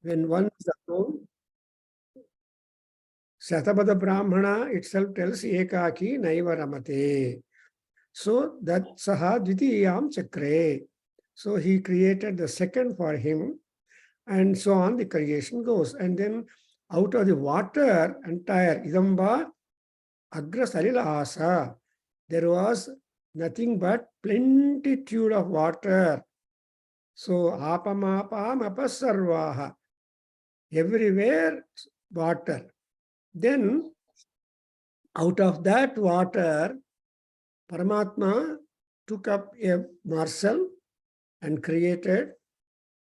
When one is alone, Shatabada Brahmana itself tells Ekaki Naiva Ramate. So that Saha Dvitiyam Chakre. So he created the second for him, and so on the creation goes. And then out of the water, entire Idamba Agra Salila Asa, there was nothing but plenitude of water. So apamapam apasarvaha, everywhere water. Then out of that water, Paramatma took up a morsel and created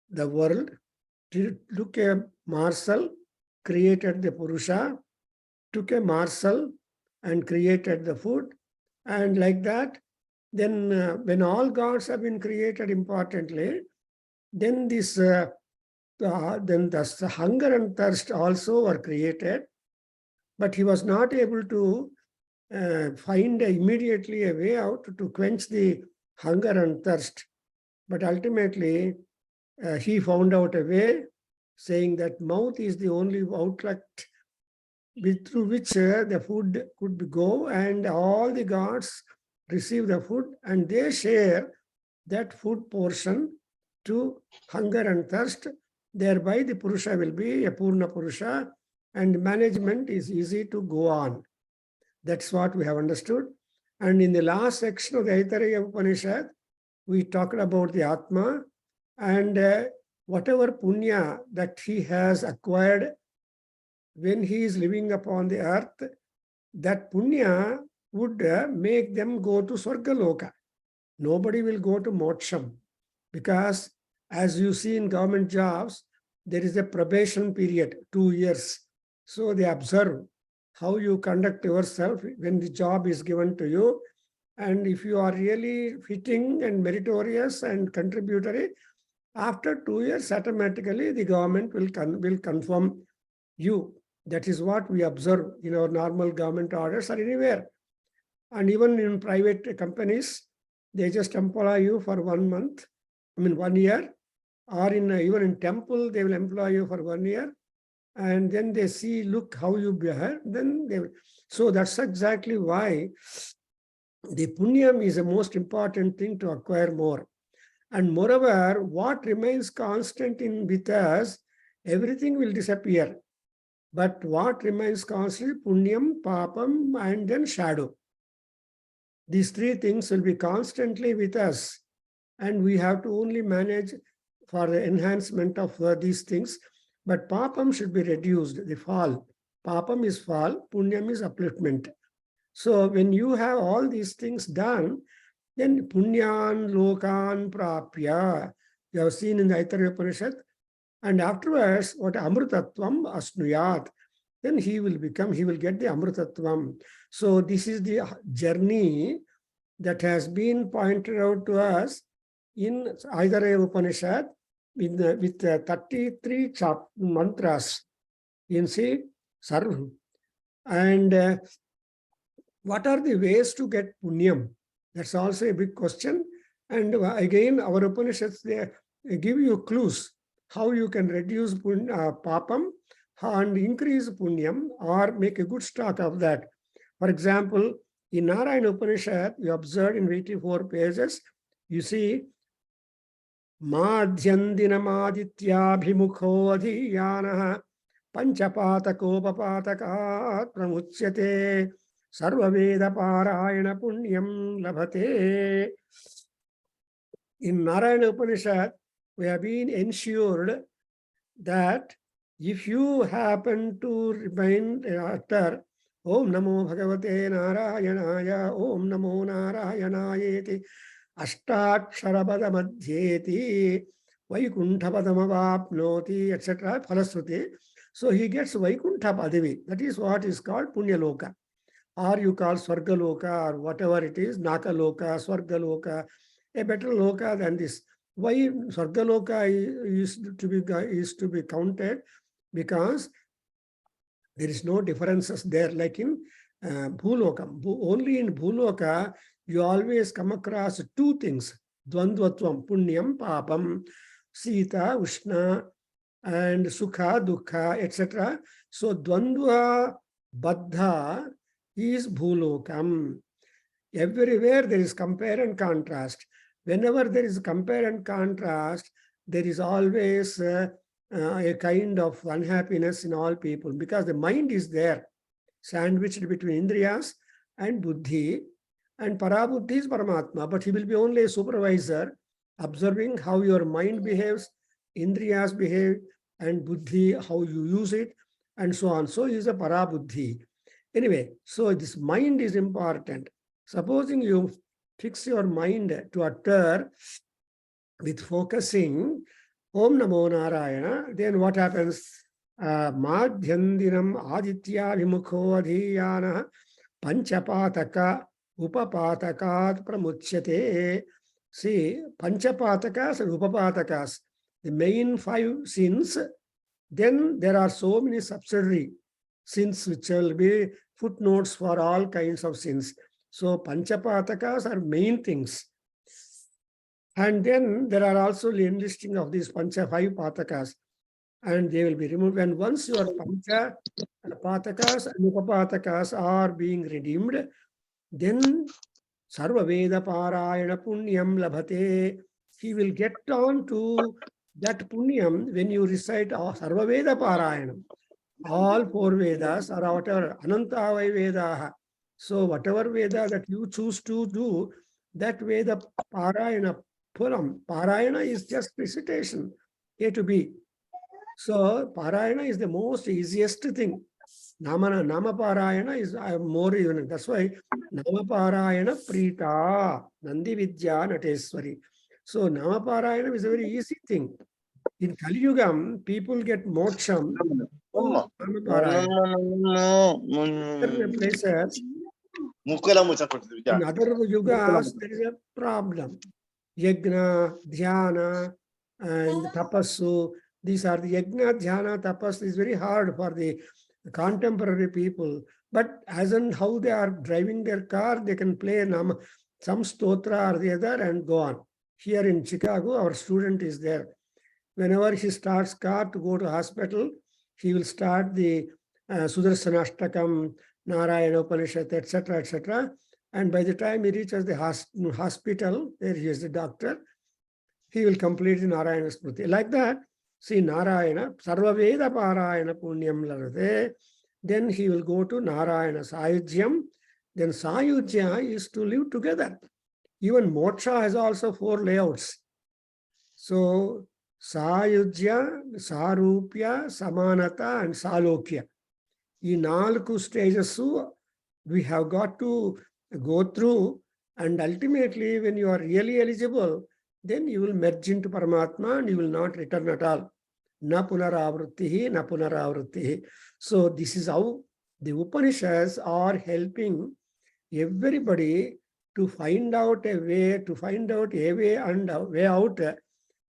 the world. Took a morsel, created the Purusha, took a morsel and created the food. And like that, then when all gods have been created importantly, then this then the hunger and thirst also were created, but he was not able to find immediately a way out to quench the hunger and thirst. But ultimately, he found out a way, saying that mouth is the only outlet through which the food could go, and all the gods receive the food and they share that food portion to hunger and thirst. Thereby the Purusha will be a Purna Purusha and management is easy to go on. That's what we have understood. And in the last section of the Adhyayana Upanishad, we talked about the Atma and whatever punya that he has acquired when he is living upon the earth, that punya would make them go to Swargaloka. Nobody will go to Moksham because as you see in government jobs, there is a probation period, 2 years. So they observe how you conduct yourself when the job is given to you. And if you are really fitting and meritorious and contributory, after 2 years, automatically the government will confirm you. That is what we observe in our normal government orders or anywhere. And even in private companies, they just employ you for 1 month, 1 year, or even in temple, they will employ you for 1 year. And then they see, look how you behave, then they will. So that's exactly why the punyam is the most important thing to acquire more. And moreover, what remains constant with us, everything will disappear. But what remains constant, punyam, papam, and then shadow. These three things will be constantly with us. And we have to only manage for the enhancement of these things. But papam should be reduced, the fall. Papam is fall, punyam is upliftment. So when you have all these things done, then punyan lokan prapya, you have seen in the Aitharya Upanishad, and afterwards, what amrutatvam asnuyat, then he will get the amrutatvam. So this is the journey that has been pointed out to us in Aitharya Upanishad with 33 mantras. You can see, Sarv. And what are the ways to get punyam? That's also a big question. And again, our Upanishads, they give you clues how you can reduce papam and increase punyam or make a good stock of that. For example, in Narayana Upanishad, you observe in 84 pages, you see, Madhyandinamadithyabhimukho adhyayana panchapatakopapatak pramuchyate sarva Veda parayana punyam labhate. In Narayana Upanishad, we have been ensured that if you happen to remain utter Om Namo Bhagavate Narayanaya, Om Namo Narayanayeti, Ashtaksharapada Madhyeti, Vaikunthapadamavapnoti, etc. Phalasruti. So he gets Vaikuntha Padavi. That is what is called Punyaloka. Or you call Swargaloka or whatever it is, Nakaloka, Swargaloka, a better loka than this. Why Swargaloka is to be counted? Because there is no differences there like in Bhuloka. Only in Bhuloka, you always come across two things. Dvandvatvam, punyam, papam, Sita, Ushna, and sukha, dukkha, etc. So dvandva baddha is bhulokam. Everywhere there is compare and contrast. Whenever there is compare and contrast, there is always a kind of unhappiness in all people, because the mind is there, sandwiched between indriyas and buddhi, and parabuddhi is Paramatma, but he will be only a supervisor, observing how your mind behaves, indriyas behave, and buddhi, how you use it, and so on. So he is a parabuddhi. Anyway, so this mind is important. Supposing you fix your mind to utter with focusing Om Namo Narayana, then what happens? Madhyandinam Aditya Vimukho Adhyayana Panchapataka Upapatakat Pramuchyate. See, Panchapatakas and Upapatakas, the main 5 sins. Then there are so many subsidiary sins which will be footnotes for all kinds of sins. So Panchapatakas are main things. And then there are also the enlisting of these 5 patakas, and they will be removed. And once your pancha patakas and upapatakas are being redeemed, then Sarva Veda Parayana Punyam Labhate. He will get on to that Punyam when you recite Sarva Veda Parayanam. All 4 Vedas or whatever, Anantavai Vedaha. So whatever Veda that you choose to do, that Veda Parayana Puram. Parayana is just recitation, A to B. So Parayana is the most easiest thing. Nama Parayana is more even. That's why Nama Parayana Prita Nandi Vidya Nateswari. So Nama Parayana is a very easy thing. In Kali Yugam, people get moksham. Nama Parayana. Other places, in other yugas, there is a problem. Yajna, Dhyana, and Tapassu. These are the Yajna, Dhyana, Tapas is very hard for the contemporary people. But as and how they are driving their car, they can play some stotra or the other and go on. Here in Chicago, our student is there. Whenever he starts car to go to hospital, he will start the Sudarsanashtakam, Narayana Upanishad, etc., etc. And by the time he reaches the hospital, where he is the doctor, he will complete the Narayana Smriti. Like that, see Narayana, Sarva Veda Parayana Punyam Larade, then he will go to Narayana Sayujyam. Then Sayujya is to live together. Even moksha has also 4 layouts. So Sayujya, Sarupya, Samanata, and Salokya. In 4 stages, we have got to go through, and ultimately, when you are really eligible, then you will merge into Paramatma and you will not return at all. Na punaravrittihi, na punaravrittihi. So this is how the Upanishads are helping everybody to find out a way, and a way out,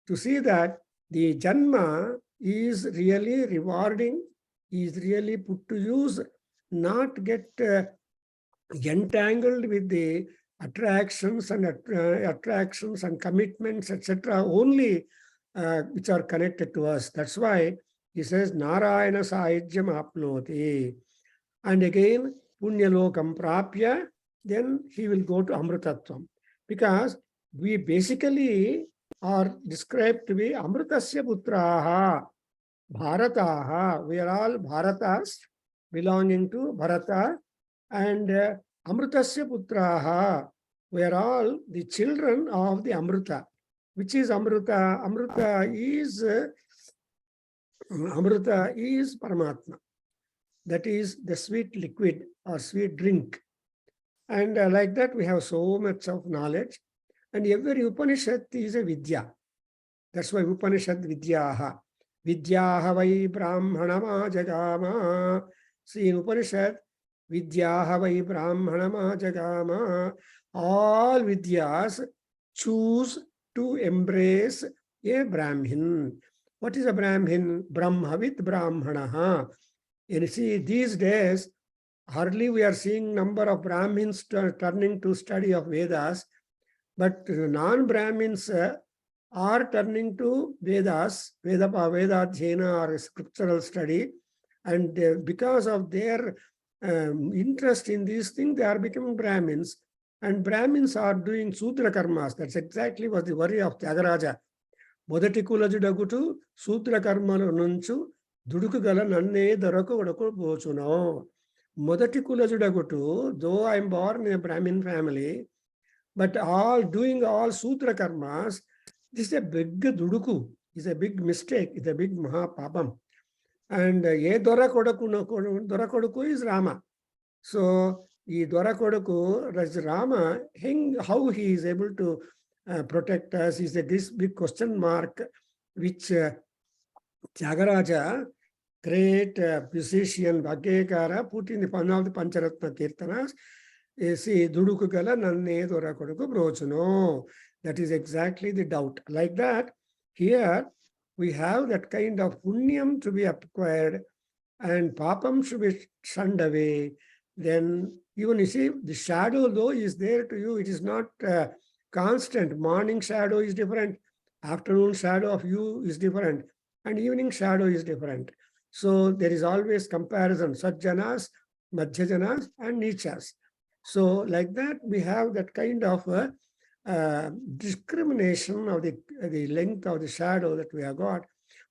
to see that the Janma is really rewarding, is really put to use, not get entangled with the attractions and commitments, etc., only which are connected to us. That's why he says, Narayana Sahajyam Apnoti. And again, Punyalokam Prapya, then he will go to Amrutatvam. Because we basically are described to be Amrutasya Putraha, Bharataha. We are all Bharatas belonging to Bharata, and Amrutasya Putraha. We are all the children of the Amruta. Which is Amruta? Amruta is Paramatma. That is the sweet liquid or sweet drink. And like that, we have so much of knowledge. And every Upanishad is a Vidya. That's why Upanishad Vidyaha. Vidyaha vai Brahmanama Jagama. See, in Upanishad, Vidyaha vai Brahmanama Jagama. All Vidyas choose to embrace a Brahmin. What is a Brahmin? Brahmavit Brahmanaha. You see, these days, hardly we are seeing number of Brahmins turning to study of Vedas, but non-Brahmins or turning to Vedas, Veda Adhyayana or scriptural study, and because of their interest in these things, they are becoming Brahmins, and Brahmins are doing Sudra karmas. That's exactly was the worry of Tyagaraja. మొదటి కులజుడగుటు సూత్ర కర్మలు నుంచు దుడుకు గల నన్నే దొరకు ఉడకు పోచును. మొదటి కులజుడగుటు, though I am born in a Brahmin family, but doing all Sutra karmas, this is a big duduku, is a big mistake, it's a big mahapapam. And ye Dora Kodaku is Rama. So the Dora Kodaku, Rama, how he is able to protect us is this big question mark, which Tyagaraja, great musician, Bhagyekara, put in one of the Pancharatna Kirtanas. See, Dudukugala Nanne Dora Kodaku Brochuno. That is exactly the doubt. Like that, here we have that kind of punyam to be acquired, and papam should be shunned away. Then even you see, the shadow though is there to you, it is not constant. Morning shadow is different, afternoon shadow of you is different, and evening shadow is different. So there is always comparison, Sajjanas, Madhyajanas, and Nichas. So like that, we have that kind of discrimination of the length of the shadow that we have got.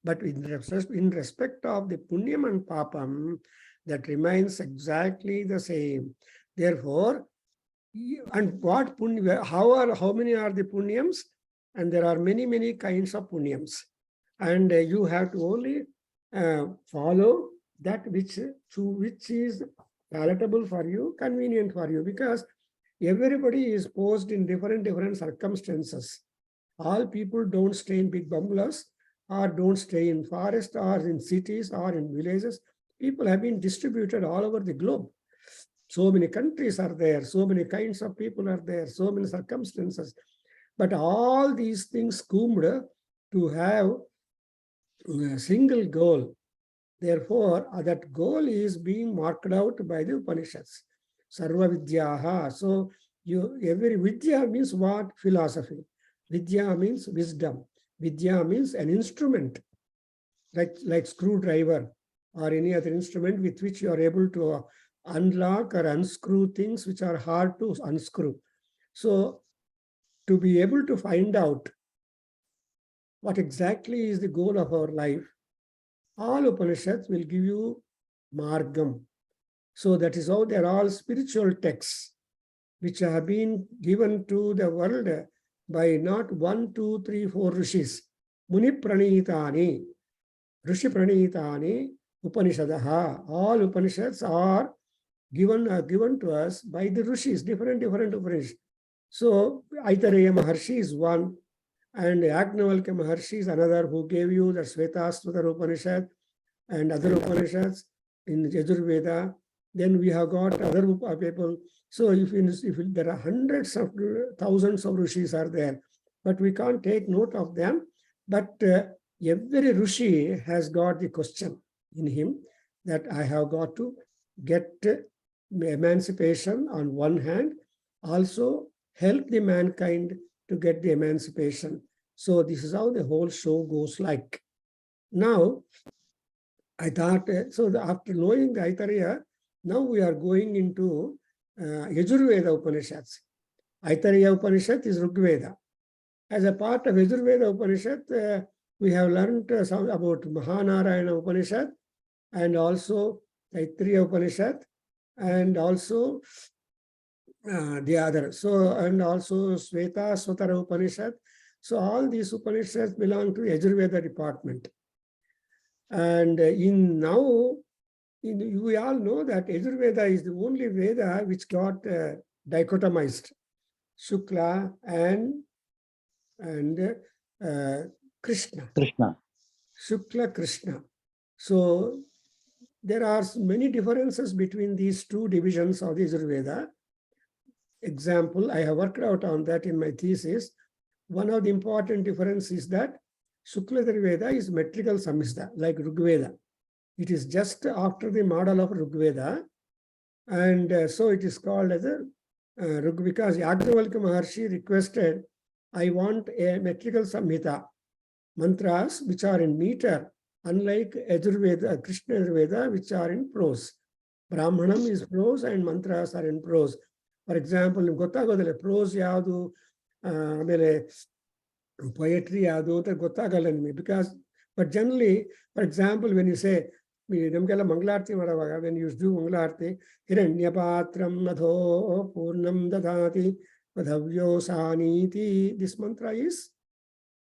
But in respect of the punyam and papam, that remains exactly the same. Therefore, and what punya, how many are the punyams? And there are many kinds of punyams. And you have to only follow that which is palatable for you, convenient for you, because everybody is posed in different circumstances. All people don't stay in big bungalows, or don't stay in forests, or in cities, or in villages. People have been distributed all over the globe. So many countries are there, so many kinds of people are there, so many circumstances. But all these things combed to have a single goal. Therefore, that goal is being marked out by the Upanishads. Sarva Vidyaha. So every Vidya means what? Philosophy. Vidya means wisdom. Vidya means an instrument, like screwdriver or any other instrument with which you are able to unlock or unscrew things which are hard to unscrew. So to be able to find out what exactly is the goal of our life, all Upanishads will give you margam. So that is how they are all spiritual texts which have been given to the world by not 1, 2, 3, 4 rishis. Muni pranitani, rishi pranitani, Upanishadaha. All Upanishads are given to us by the rishis, different Upanishads. So Aitareya Maharshi is one, and Yajnavalkya Maharshi is another, who gave you the Svetasvatara Upanishad and other Upanishads in Yajurveda. Then we have got other people. So if there are hundreds of thousands of rishis are there, but we can't take note of them. But every rishi has got the question in him that I have got to get emancipation on one hand, also help the mankind to get the emancipation. So this is how the whole show goes like. Now, I thought, so after knowing the Aitareya, now we are going into Yajurveda Upanishads. Aitareya Upanishad is Rigveda. As a part of Yajurveda Upanishad, we have learned some about Mahanarayana Upanishad, and also Taittiriya Upanishad, and also the other. So, and also Svetasvatara Upanishad. So all these Upanishads belong to Yajurveda department. And we all know that Yajurveda is the only Veda which got dichotomized, Shukla and Krishna. Shukla, Krishna. So there are many differences between these two divisions of the Yajurveda. Example, I have worked out on that in my thesis. One of the important differences is that Shukla Veda is metrical samhita, like Rigveda. It is just after the model of Rigveda, and so it is called as a because Yajnavalkya Maharshi requested I want a metrical samhita, mantras which are in meter, unlike Yajurveda, Krishna Yajurveda, which are in prose. Brahmanam is prose and mantras are in prose. For example, ಗೊತ್ತಾಗೋದಿಲ್ಲ prose ಯಾವುದು ಆಮೇಲೆ poetry ಯಾವುದು ಅಂತ ಗೊತ್ತಾಗಲ್ಲ ನಿಮಗೆ because but generally, for example, when you say ನಮಗೆಲ್ಲ ಮಂಗಳಾರತಿ ಮಾಡುವಾಗ when you do ಮಂಗಳಾರತಿ ಹಿರಣ್ಯಪಾತ್ರಂ ಮಧೋ ಪೂರ್ಣಂ ದದಾತಿ madhavyo saniti, this mantra is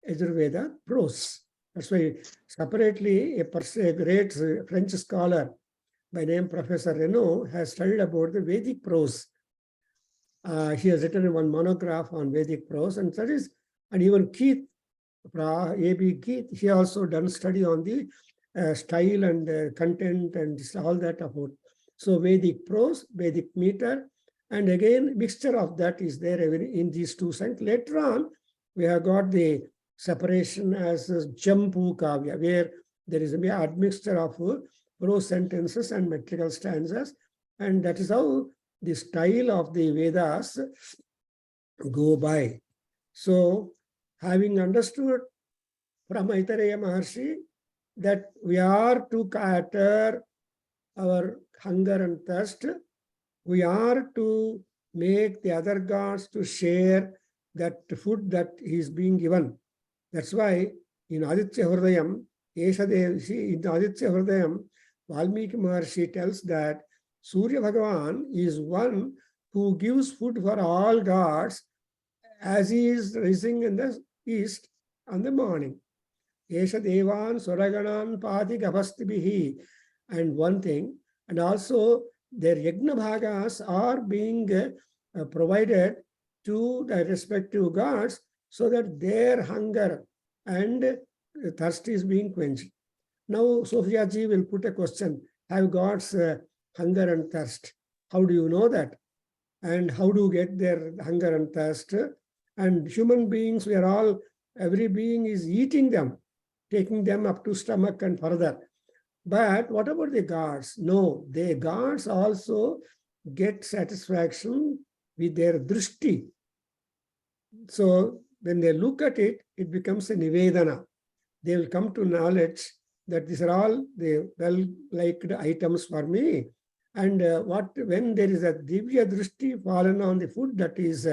Yajurveda prose. That's why separately a great French scholar by name Professor Renaud has studied about the Vedic prose. He has written one monograph on Vedic prose, and that is, and even Keith, A.B. Keith, he also done study on the style and content and all that about. So Vedic prose, Vedic meter, and again mixture of that is there in these two sides. Later on, we have got the separation as Jampu Kavya, where there is a admixture of prose sentences and metrical stanzas, and that is how the style of the Vedas go by. So, having understood from Aitareya Maharshi that we are to cater our hunger and thirst, we are to make the other gods to share that food that is being given. That's why in Aditya Hridayam, in Aditya Hridayam, Valmiki Maharshi tells that Surya Bhagavan is one who gives food for all gods as he is rising in the east on the morning. Esha Devan Suraganan Pati Gavastibihi. And one thing, and also their Yajna Bhagas are being provided to the respective gods so that their hunger and thirst is being quenched. Now, Sophia ji will put a question, have gods hunger and thirst? How do you know that? And how do you get their hunger and thirst? And human beings, we are all, every being is eating them, taking them up to stomach and further. But what about the gods? No, the gods also get satisfaction with their drishti. So when they look at it, it becomes a nivedana. They will come to knowledge that these are all the well-liked items for me. And when there is a divya drishti fallen on the food that is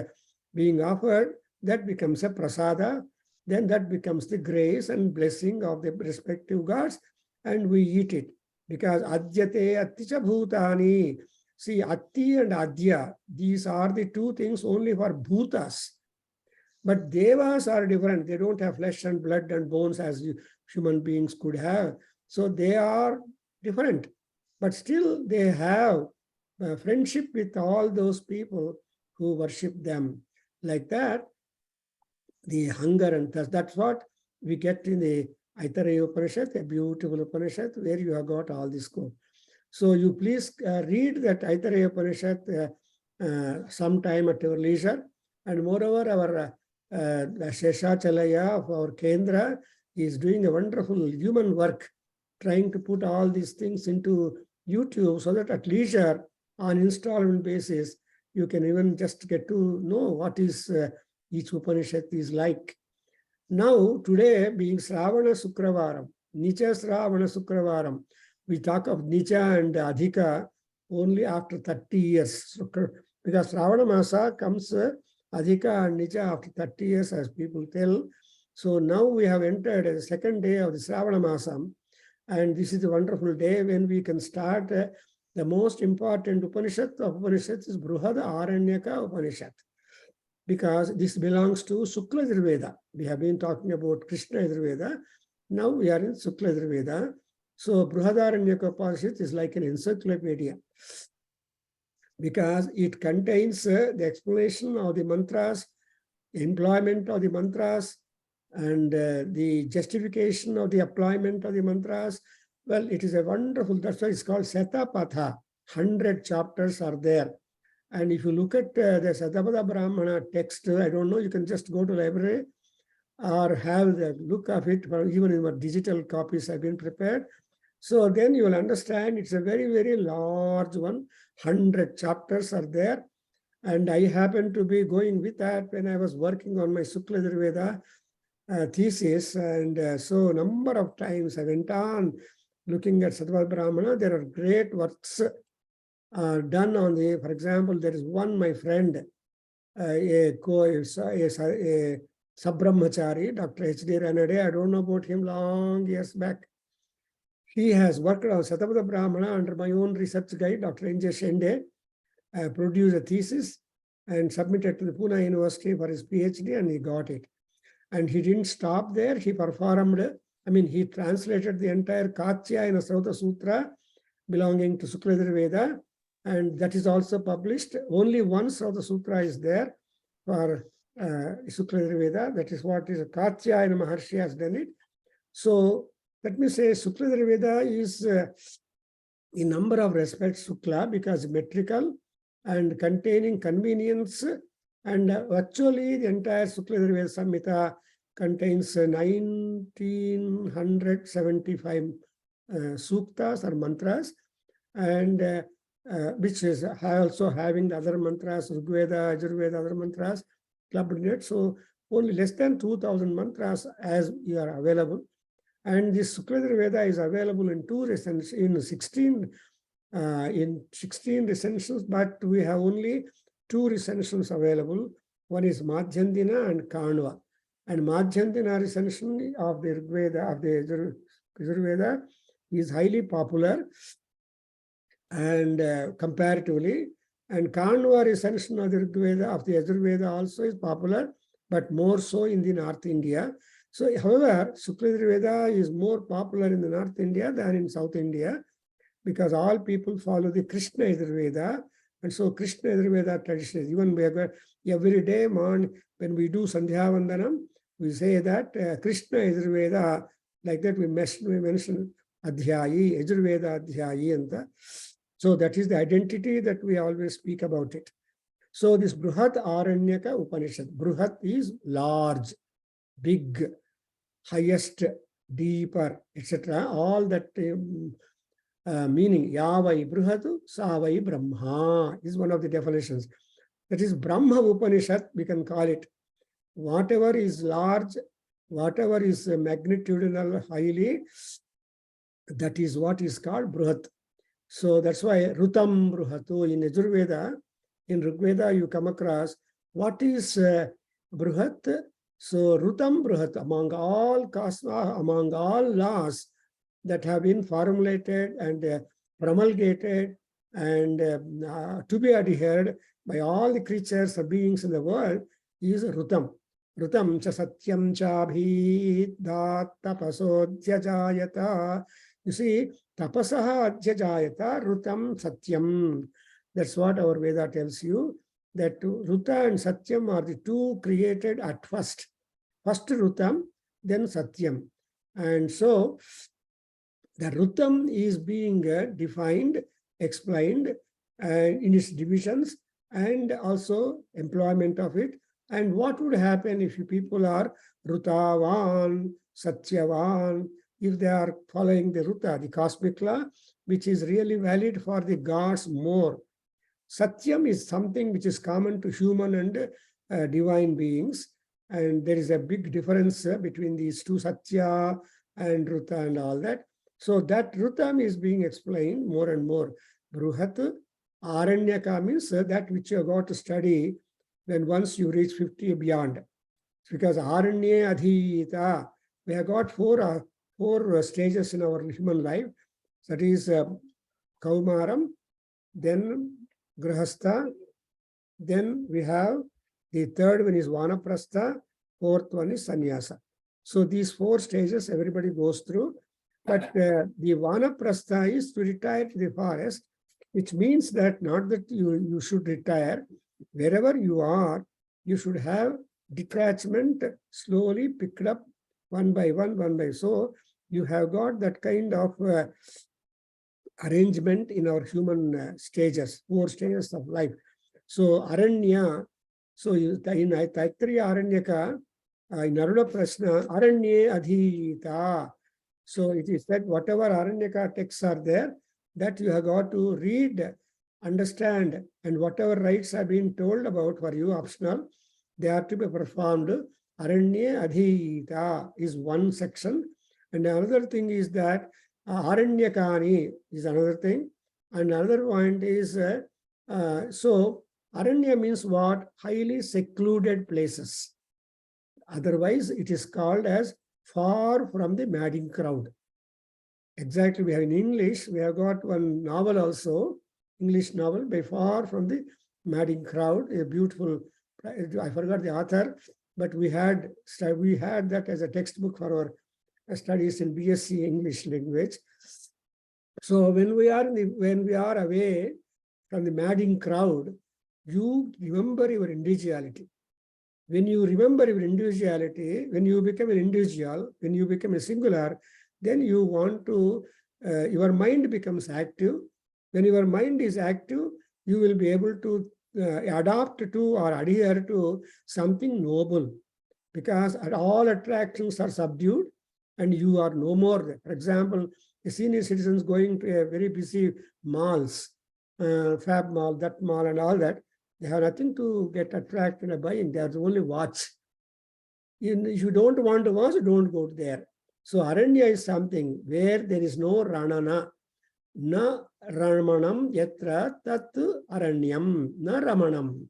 being offered, that becomes a prasada. Then that becomes the grace and blessing of the respective gods, and we eat it. Because adyate atticha bhutani. See, atti and adya, these are the two things only for bhutas. But devas are different. They don't have flesh and blood and bones as human beings could have. So they are different. But still they have friendship with all those people who worship them. Like that, the hunger and thirst, that's what we get in the Aitareya Upanishad, a beautiful Upanishad, where you have got all this code. So you please read that Aitareya Upanishad sometime at your leisure. And moreover, our Sheshachalaya of our Kendra is doing a wonderful human work, trying to put all these things into YouTube so that at leisure, on installment basis, you can even just get to know what is each Upanishad is like. Now, today being Sravana Sukravaram, Nicha Sravana Sukravaram, we talk of Nicha and Adhika only after 30 years. Because Sravana Masa comes Adhika and Nicha after 30 years, as people tell. So now we have entered the second day of the Sravana Masam, and this is a wonderful day when we can start the most important Upanishad of Upanishads is Bruhadaranyaka Upanishad. Because this belongs to Sukla Yajurveda. We have been talking about Krishna Yajurveda. Now we are in Sukla Yajurveda. So Bruhadaranyaka Upanishad is like an encyclopedia, because it contains the explanation of the mantras, employment of the mantras, and the justification of the employment of the mantras. Well, it is a wonderful, that's why it's called Satapatha. 100 chapters are there. And if you look at the Satapada Brahmana text, I don't know, you can just go to library or have the look of it, or even in what digital copies have been prepared. So then you will understand it's a very, very large one. 100 chapters are there. And I happened to be going with that when I was working on my Sukla Yajurveda thesis. And so number of times I went on looking at Sattva Brahmana. There are great works done on the, for example, there is one, my friend, a Sabramachari, Dr. H.D. Ranade, I don't know about him, long years back. He has worked on Sattva Brahmana under my own research guide, Dr. N.J. Shende, produced a thesis and submitted to the Pune University for his PhD, and he got it. And he didn't stop there. He performed, he translated the entire Katyayana Srauta Sutra belonging to Sukla Yajurveda, and that is also published. Only one Srauta Sutra is there for Sukla Yajurveda. That is what is Katyayana Maharshi has done it. So let me say Sukla Yajurveda is in number of respects Sukla because metrical and containing convenience, and actually the entire Sukla Yajurveda Samhita contains 1975 suktas or mantras, and which is also having the other mantras, Rigveda, Yajurveda, other mantras clubbed in it. So only less than 2,000 mantras as you are available. And this Sukla Yajurveda is available in 16 recensions, but we have only 2 recensions available. One is Madhyandina and Kanva. And Madhyandina recension of the Rigveda, of the Yajurveda, is highly popular and comparatively. And Kanva recension of the Rigveda, of the Yajurveda also is popular, but more so in the North India. So, however, Sukla Yajurveda is more popular in the North India than in South India, because all people follow the Krishna Yajurveda. And so Krishna Yajurveda tradition, even we have every day morning when we do Sandhya Vandanam, we say that Krishna Yajurveda, like that we mention Adhyayi, Yajurveda Adhyayi, and so that is the identity that we always speak about it. So this Bruhadaranyaka Upanishad, Bruhat is large, big, highest, deeper, etc. All that meaning, Yavai Bruhatu, Savai Brahma is one of the definitions. That is Brahma Upanishad, we can call it. Whatever is large, whatever is magnitudinal, highly, that is what is called Bruhat. So that's why Rutam Bruhatu in Yajurveda, in Rigveda you come across what is Bruhat. So Rutam Bruhat, among all laws that have been formulated and promulgated and to be adhered by all the creatures or beings in the world, is Rutam. Rutam cha satyam cha bhidhat tapasodhyajayata. You see, tapasaha adhyajayata, Rutam Satyam. That's what our Veda tells you, that Ruta and Satyam are the 2 created at first. First Rutam, then Satyam. And so the Rutam is being defined, explained in its divisions, and also employment of it. And what would happen if people are Rutavan, Satyavan, if they are following the Ruta, the cosmic law, which is really valid for the gods more. Satyam is something which is common to human and divine beings. And there is a big difference between these 2, Satya and Ruta and all that. So that Rutam is being explained more and more. Bruhat Aranyaka means that which you have got to study when once you reach 50 beyond. Because Aranya Adhita, we have got four stages in our human life. That is Kaumaram, then Grahastha, then we have the third one is Vanaprastha, fourth one is Sannyasa. So these 4 stages everybody goes through. But the Vanaprastha is to retire to the forest, which means that not that you should retire. Wherever you are, you should have detachment slowly picked up one by one. So you have got that kind of arrangement in our human stages, 4 stages of life. So Aranya, so in Taittiriya Aranyaka, in Aruna Prashna, Aranye Adhita. So it is that whatever Aranyaka texts are there, that you have got to read understand, and whatever rites have been told about for you, optional, they are to be performed. Aranya Adhyayita is one section. And another thing is that Aranyakani is another thing. And another point is, so Aranya means what? Highly secluded places. Otherwise, it is called as far from the madding crowd. Exactly, we have in English, we have got one novel also, English novel, by far from the madding crowd, a beautiful, I forgot the author, but we had that as a textbook for our studies in BSc English language. So when we are away from the madding crowd, you remember your individuality. When you remember your individuality, when you become an individual, when you become a singular, then you want to, your mind becomes active. When your mind is active, you will be able to adapt to or adhere to something noble, because all attractions are subdued and you are no more there. For example, the senior citizens going to a very busy malls, Fab Mall, that mall and all that, they have nothing to get attracted by buying. They have to only watch. If you don't want to watch, don't go there. So Aranya is something where there is no Ranana. Na Ramanam yatra tat Aranyam. Na Ramanam.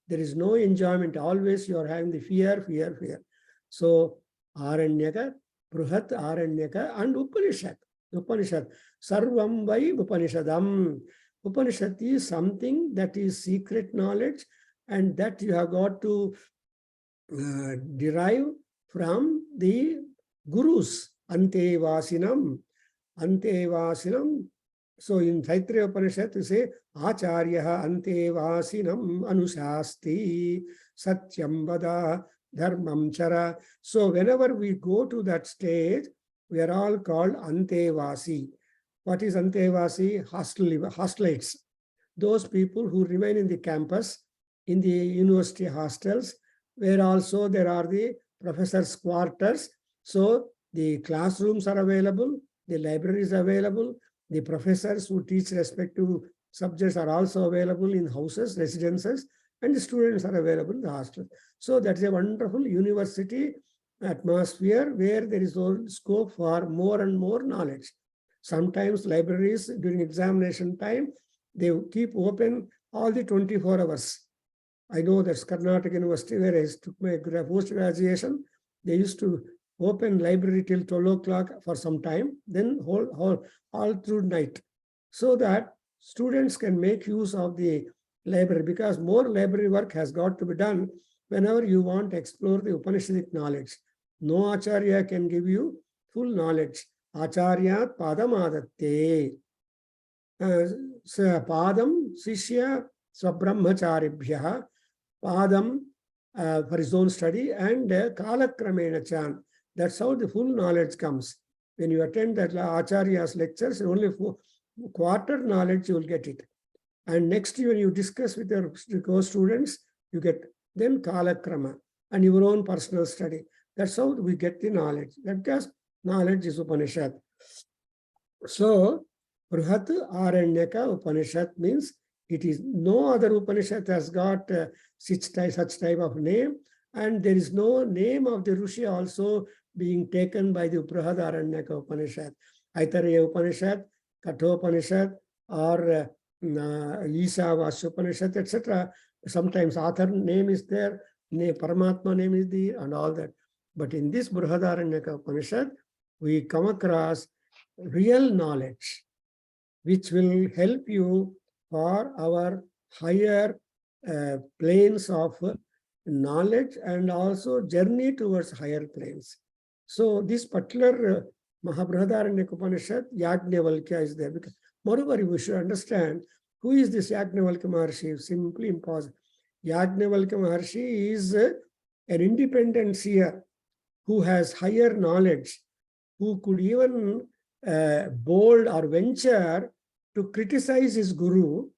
There is no enjoyment. Always you are having the fear, fear, fear. So Aranyaka, Bruhadaranyaka, and Upanishad. Sarvam vai Upanishadam. Upanishad is something that is secret knowledge, and that you have got to derive from the gurus. Antevasinam. So in Taittiriya Upanishad, you say, Acharyaha Antevasinam Anushasti Satyam Vada Dharmam Chara. So whenever we go to that stage, we are all called Antevasi. What is Antevasi? Hostelites. Those people who remain in the campus, in the university hostels, where also there are the professors' quarters. So the classrooms are available, the libraries are available, the professors who teach respective subjects are also available in houses, residences, and the students are available in the hostel. So that's a wonderful university atmosphere where there is scope for more and more knowledge. Sometimes libraries during examination time, they keep open all the 24 hours. I know that's Karnataka University, where I took my post-graduation. They used to open library till 12 o'clock for some time, then all through night, so that students can make use of the library, because more library work has got to be done whenever you want to explore the Upanishadic knowledge. No Acharya can give you full knowledge. Acharyat padam adatte. Padam sishya swabrahmacharibhya. Padam for his own study, and kalakramena chan. That's how the full knowledge comes. When you attend that Acharya's lectures, only quarter knowledge you will get it. And next, when you discuss with your co-students, you get then kalakrama and your own personal study. That's how we get the knowledge. Because knowledge is Upanishad. So, Bruhadaranyaka Upanishad means it is no other Upanishad has got such type of name, and there is no name of the Rishi also being taken by the Bruhadaranyaka Upanishad. Aitareya Upanishad, Kathopanishad, or Isavasya Upanishad, etc. Sometimes author name is there, Paramatma name is there, and all that. But in this Bruhadaranyaka Upanishad, we come across real knowledge, which will help you for our higher planes of knowledge and also journey towards higher planes. So this particular Bruhadaranyaka Upanishad, Yajnavalkya is there. Because moreover, we should understand who is this Yajnavalkya Maharshi. Simply impossible. Yajnavalkya Maharshi is an independent seer who has higher knowledge, who could even bold or venture to criticize his guru.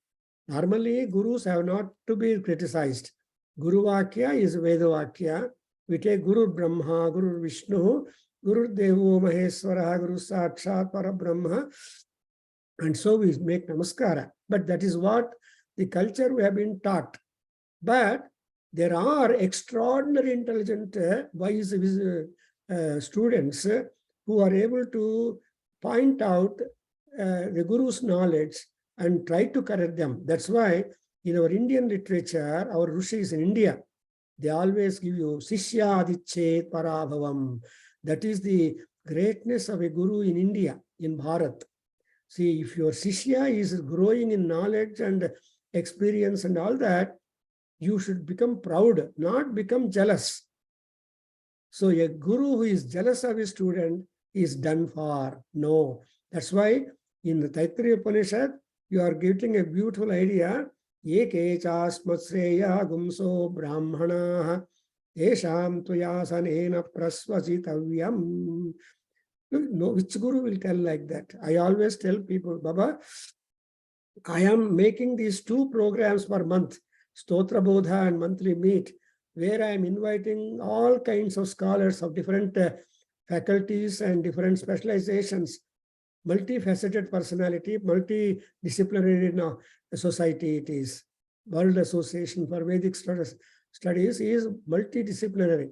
Normally, gurus have not to be criticized. Guru Vakya is Veda Vakya. We take Guru Brahma, Guru Vishnu, Guru Devo Maheswara, Guru Sakshat Parabrahma. And so we make namaskara. But that is what the culture we have been taught. But there are extraordinary intelligent, wise students who are able to point out the Guru's knowledge and try to correct them. That's why in our Indian literature, our rishis in India, they always give you Sishya Adichet Parabhavam. That is the greatness of a Guru in India, in Bharat. See, if your Sishya is growing in knowledge and experience and all that, you should become proud, not become jealous. So a guru who is jealous of his student is done for. No. That's why in the Taittiriya Upanishad, you are getting a beautiful idea. Eke chasmatsreya gumso brahmana esham tuyasanena prasvasitavyam. No, which guru will tell like that? I always tell people, Baba, I am making these 2 programs per month, Stotra Bodha and monthly meet, where I am inviting all kinds of scholars of different faculties and different specializations, multifaceted personality, multidisciplinary society it is. World Association for Vedic Studies is multidisciplinary.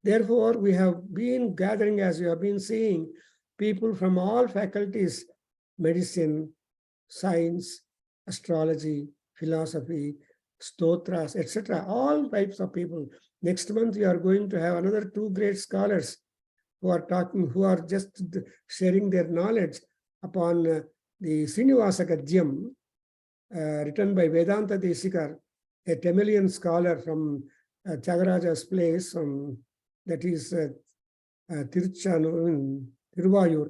Therefore, we have been gathering, as you have been seeing, people from all faculties, medicine, science, astrology, philosophy, stotras, etc. All types of people. Next month, we are going to have another 2 great scholars who are talking, who are just sharing their knowledge upon the Srinivasa Gadyam, written by Vedanta Desikar, a Tamilian scholar from Tyagaraja's place, that is Tiruvayur.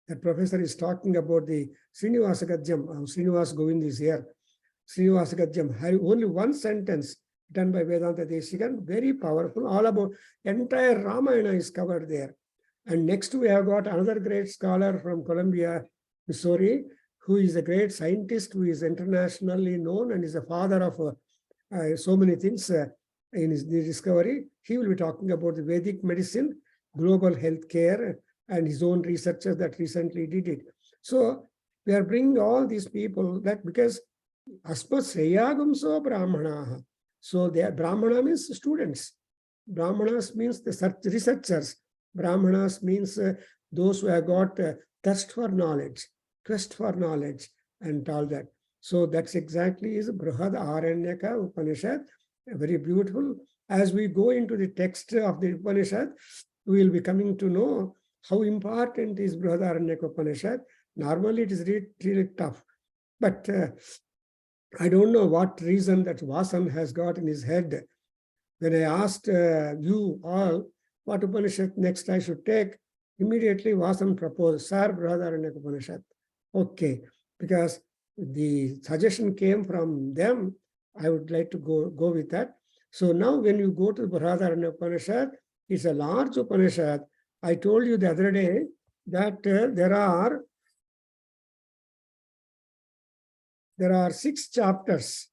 That professor is talking about the Srinivasa Gadyam. Srinivas Govind is here. Srinivasa Gadyam, only 1 sentence done by Vedanta Desikan, very powerful. All about entire Ramayana is covered there. And next we have got another great scholar from Columbia, Missouri, who is a great scientist, who is internationally known and is a father of so many things in his discovery. He will be talking about the Vedic medicine, global health care, and his own researchers that recently did it. So we are bringing all these people that because Asma Sreyagumso Brahmana. So they are, Brahmana means students. Brahmanas means the researchers. Brahmanas means those who have got thirst for knowledge, quest for knowledge, and all that. So that's exactly is Bruhadaranyaka Upanishad. Very beautiful. As we go into the text of the Upanishad, we will be coming to know how important is Bruhadaranyaka Upanishad. Normally, it is really tough. But I don't know what reason that Vasan has got in his head. When I asked you all what Upanishad next I should take, immediately Vasan proposed, Sir, Bruhadaranyaka Upanishad. Okay, because the suggestion came from them, I would like to go with that. So now when you go to Bruhadaranyaka Upanishad, it's a large Upanishad. I told you the other day that there are 6 chapters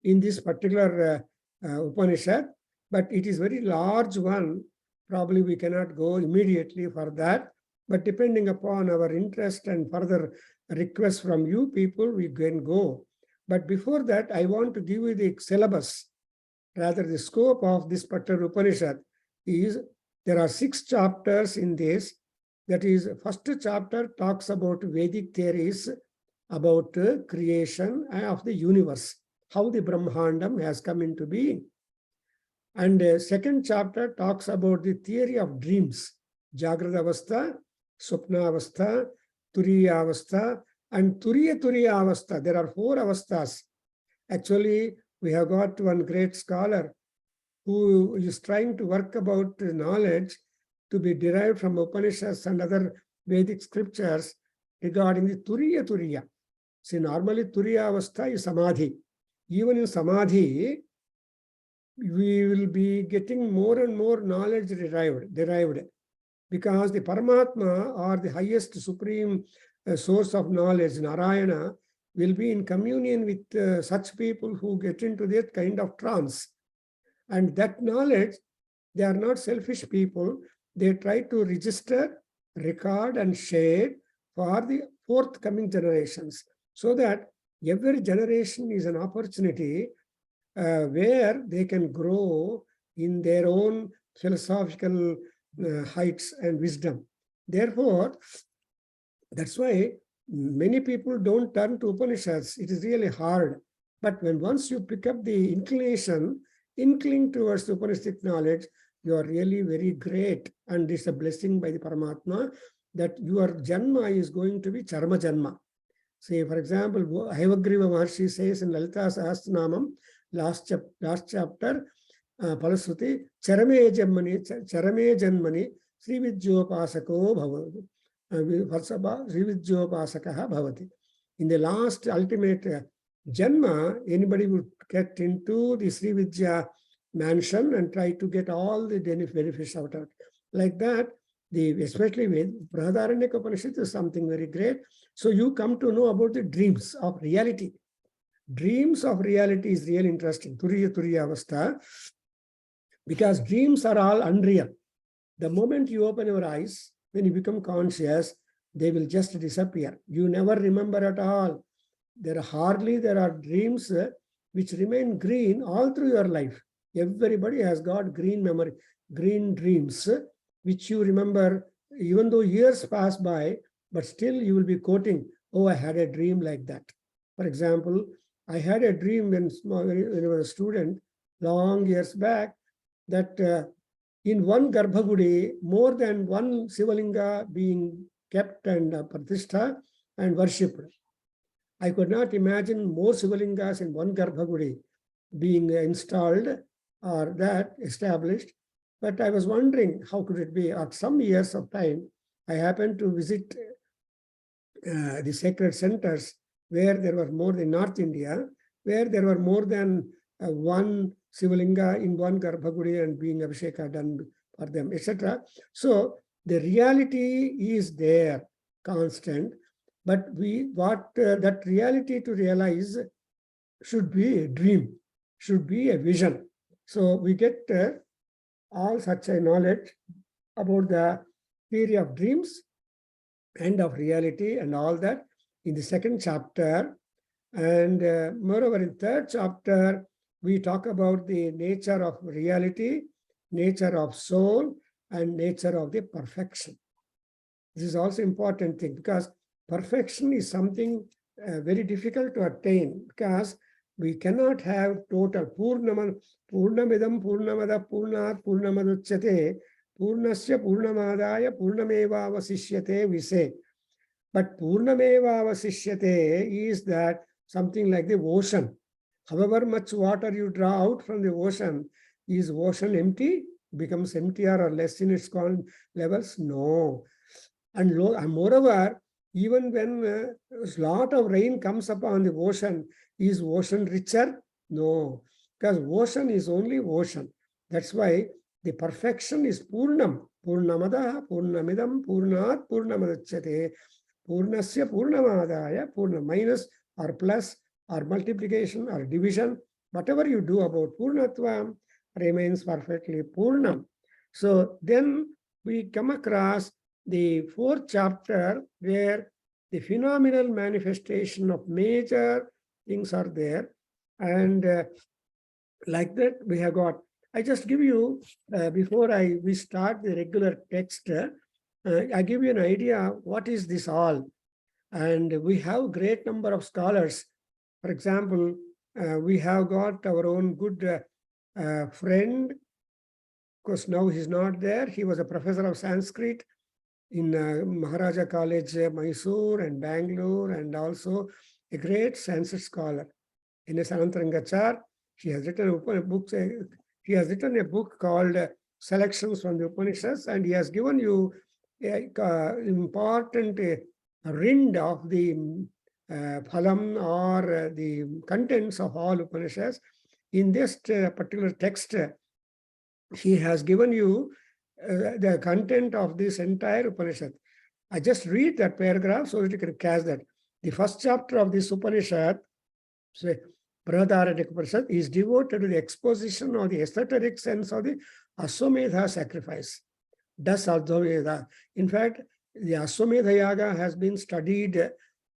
in this particular Upanishad, but it is very large one. Probably we cannot go immediately for that, but depending upon our interest and further requests from you people, we can go. But before that, I want to give you the syllabus, rather the scope of this particular Upanishad is, there are 6 chapters in this. That is, first chapter talks about Vedic theories about creation of the universe, how the Brahmandam has come into being. And second chapter talks about the theory of dreams, Jagrata Avastha, Swapna Avastha, Turiya Avastha, and Turiya Avastha. There are 4 avasthas. Actually, we have got one great scholar who is trying to work about knowledge to be derived from Upanishads and other Vedic scriptures regarding the Turiya. See, normally Turiya Avastha is Samadhi. Even in Samadhi, we will be getting more and more knowledge derived, because the Paramatma, or the highest supreme source of knowledge, Narayana, will be in communion with such people who get into that kind of trance. And that knowledge, they are not selfish people. They try to register, record, and share for forthcoming generations, so that every generation is an opportunity where they can grow in their own philosophical heights and wisdom. Therefore, that's why many people don't turn to Upanishads. It is really hard. But when once you pick up the inkling towards the Upanishadic knowledge, you are really very great. And it's a blessing by the Paramatma that your Janma is going to be Charma Janma. Say, for example, Hayavagriva Maharshi says in Lalita Sahasranamam, last chapter, Palasruti, Charame Janmani, Sri Vidyopasako Bhavati. In the last ultimate Janma, anybody would get into the Sri Vidya mansion and try to get all the benefits out of it. Like that, especially with Bruhadaranyaka Upanishad is something very great. So you come to know about the dreams of reality. Dreams of reality is really interesting. Turiya Avastha. Because dreams are all unreal. The moment you open your eyes, when you become conscious, they will just disappear. You never remember at all. There are dreams which remain green all through your life. Everybody has got green memory, green dreams, which you remember even though years pass by, but still you will be quoting, oh, I had a dream like that. For example, I had a dream when I was a student, long years back, that in one Garbhagudi, more than one Sivalinga being kept and pratishtha and worshipped. I could not imagine more Sivalingas in one Garbhagudi being installed or that established. But I was wondering, how could it be? At some years of time, I happened to visit the sacred centers where there were more than North India, where there were more than one Sivalinga in one Garbhagudi and being Abhisheka done for them, etc. So the reality is there, constant, but that reality to realize should be a dream, should be a vision. So we get all such a knowledge about the theory of dreams and of reality and all that in the second chapter. And moreover, in third chapter, we talk about the nature of reality, nature of soul, and nature of the perfection. This is also important thing because perfection is something very difficult to attain because we cannot have total purnamidam purnamada purnat purnamaduchyate purnasya purnamadaya purnameva avasishyate, we say. But purnameva avasishyate is that something like the ocean. However much water you draw out from the ocean, is ocean empty? Becomes emptier or less in its levels? No. And moreover, even when a lot of rain comes upon the ocean, is ocean richer? No. Because ocean is only ocean. That's why the perfection is purnam. Purnamada, purnamidam, purnat, purnamadachyate. Purnasya, purnamadaya, purna minus or plus or multiplication or division, whatever you do about purnatvam remains perfectly purnam. So then we come across the fourth chapter where the phenomenal manifestation of major things are there. And like that we have got, I just give you, before we start the regular text, I give you an idea, what is this all? And we have great number of scholars. For example, we have got our own good friend. Of course, now he's not there. He was a professor of Sanskrit in Maharaja College, Mysore and Bangalore, and also a great Sanskrit scholar. N.S. Anantarangachar, he has written a book called Selections from the Upanishads, and he has given you an important rind of the phalam or the contents of all Upanishads. In this particular text, he has given you the content of this entire Upanishad. I just read that paragraph so that you can catch that. The first chapter of this Upanishad, Bruhadaranyaka Upanishad, is devoted to the exposition of the esoteric sense of the Aswamedha sacrifice. Das Adhyayana. In fact, The Ashwamedha Yaga has been studied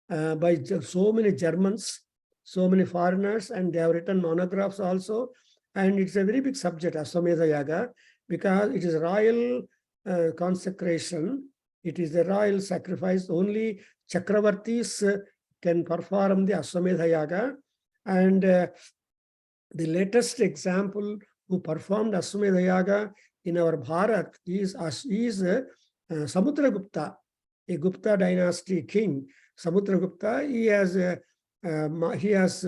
by so many Germans, so many foreigners, and they have written monographs also. And it's a very big subject, Ashwamedha Yaga, because it is royal consecration. It is the royal sacrifice. Only Chakravartis can perform the Ashwamedha Yaga. And the latest example who performed Ashwamedha Yaga in our Bharat is Samudragupta, a Gupta dynasty king. Samudragupta, he has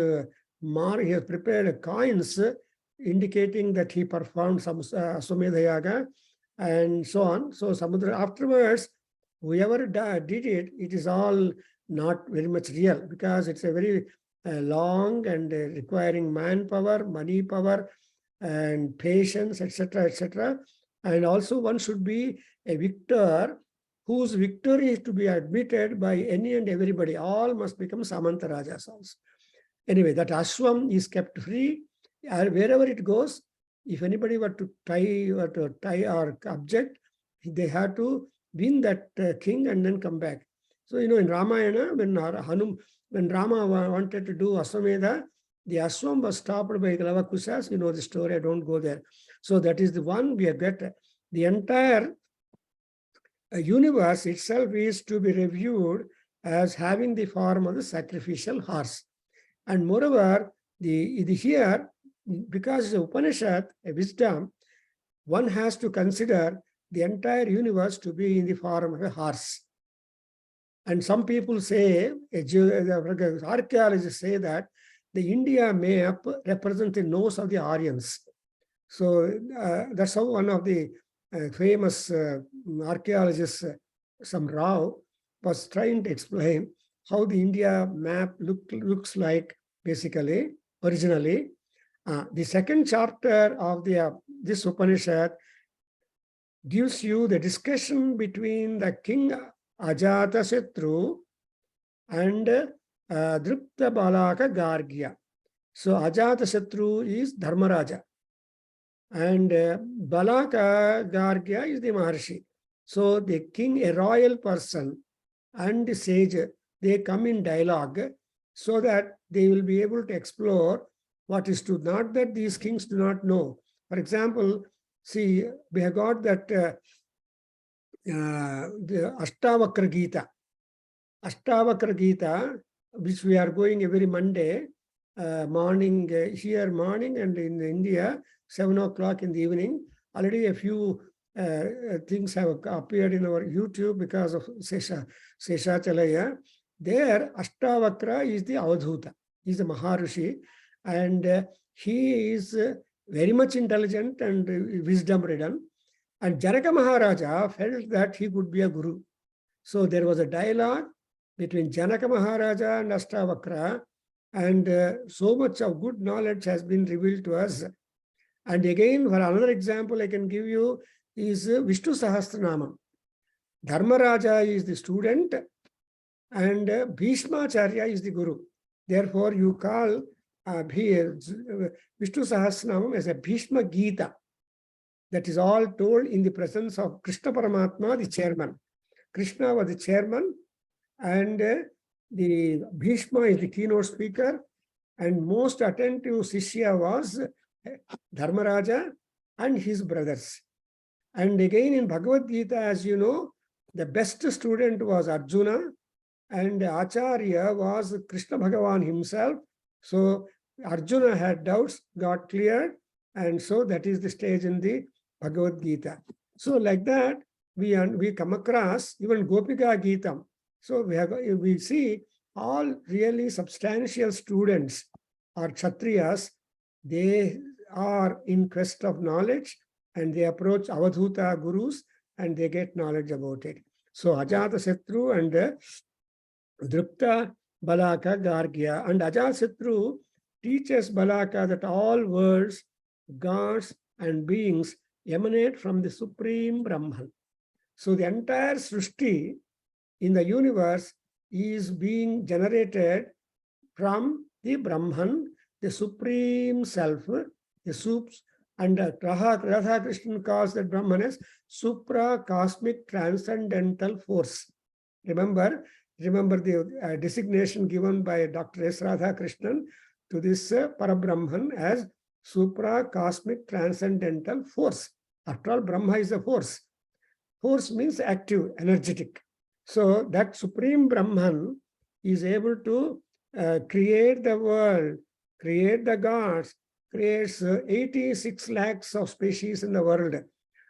prepared coins indicating that he performed some Ashwamedha Yaga and so on. So afterwards, whoever did it, it is all not very much real, because it's a very long and requiring manpower, money power, and patience, etc., etc. And also one should be a victor whose victory is to be admitted by any and everybody. All must become Samanta Rajas also. Anyway, that ashwam is kept free. Wherever it goes, if anybody were to tie or object, they have to win that king and then come back. So, in Ramayana, when Rama wanted to do Ashwamedha, the ashwam was stopped by Lavakushas. You know the story, I don't go there. So that is the one we have got. The entire universe itself is to be reviewed as having the form of the sacrificial horse. And moreover, here, because the Upanishad, a wisdom, one has to consider the entire universe to be in the form of a horse. And some people say, archaeologists say that the India map represents the nose of the Aryans. So that's how one of the famous archaeologists, some Rao, was trying to explain how the India map looks like, basically, originally. The second chapter of this Upanishad gives you the discussion between the king Ajatashatru and Drupta Balaka Gargya. So Ajatashatru is Dharmaraja, and Balaka Gargya is the Maharshi. So the king, a royal person, and the sage, they come in dialogue so that they will be able to explore what is true. Not that these kings do not know. For example, see, we have got that the Ashtavakra Gita. Ashtavakra Gita, which we are going every Monday morning, here morning, and in India, 7 o'clock in the evening. Already a few things have appeared in our YouTube because of Seshachalaya. There, Ashtavakra is the Avadhuta. He is a Maharishi, and he is very much intelligent and wisdom-ridden. And Janaka Maharaja felt that he could be a guru. So there was a dialogue between Janaka Maharaja and Ashtavakra, and so much of good knowledge has been revealed to us. And again, for another example I can give you is Vishnu Sahasranamam. Dharmaraja is the student and Bhishmacharya is the guru. Therefore, you call Vishnu Sahasranamam as a Bhishma Gita. That is all told in the presence of Krishna Paramatma, the chairman. Krishna was the chairman, and the Bhishma is the keynote speaker, and most attentive Shishya was Dharmaraja and his brothers. And again in Bhagavad Gita, as you know, the best student was Arjuna, and Acharya was Krishna Bhagavan himself. So Arjuna had doubts, got cleared, and so that is the stage in the Bhagavad Gita. So like that, we come across even Gopika Geetam. So we see all really substantial students or Kshatriyas, they are in quest of knowledge, and they approach Avadhuta gurus and they get knowledge about it. So Ajatashatru and Drupta Balaka Gargya, and Ajatashatru teaches Balaka that all worlds, gods and beings emanate from the Supreme Brahman. So the entire Srishti in the universe is being generated from the Brahman, the Supreme Self, the soups, And Radha Krishnan calls that Brahman as supra-cosmic transcendental force. Remember the designation given by Dr. S. Radha Krishnan to this Parabrahman as supra-cosmic transcendental force. After all, Brahma is a force. Force means active, energetic. So that Supreme Brahman is able to create the world, create the gods, creates 86 lakhs of species in the world.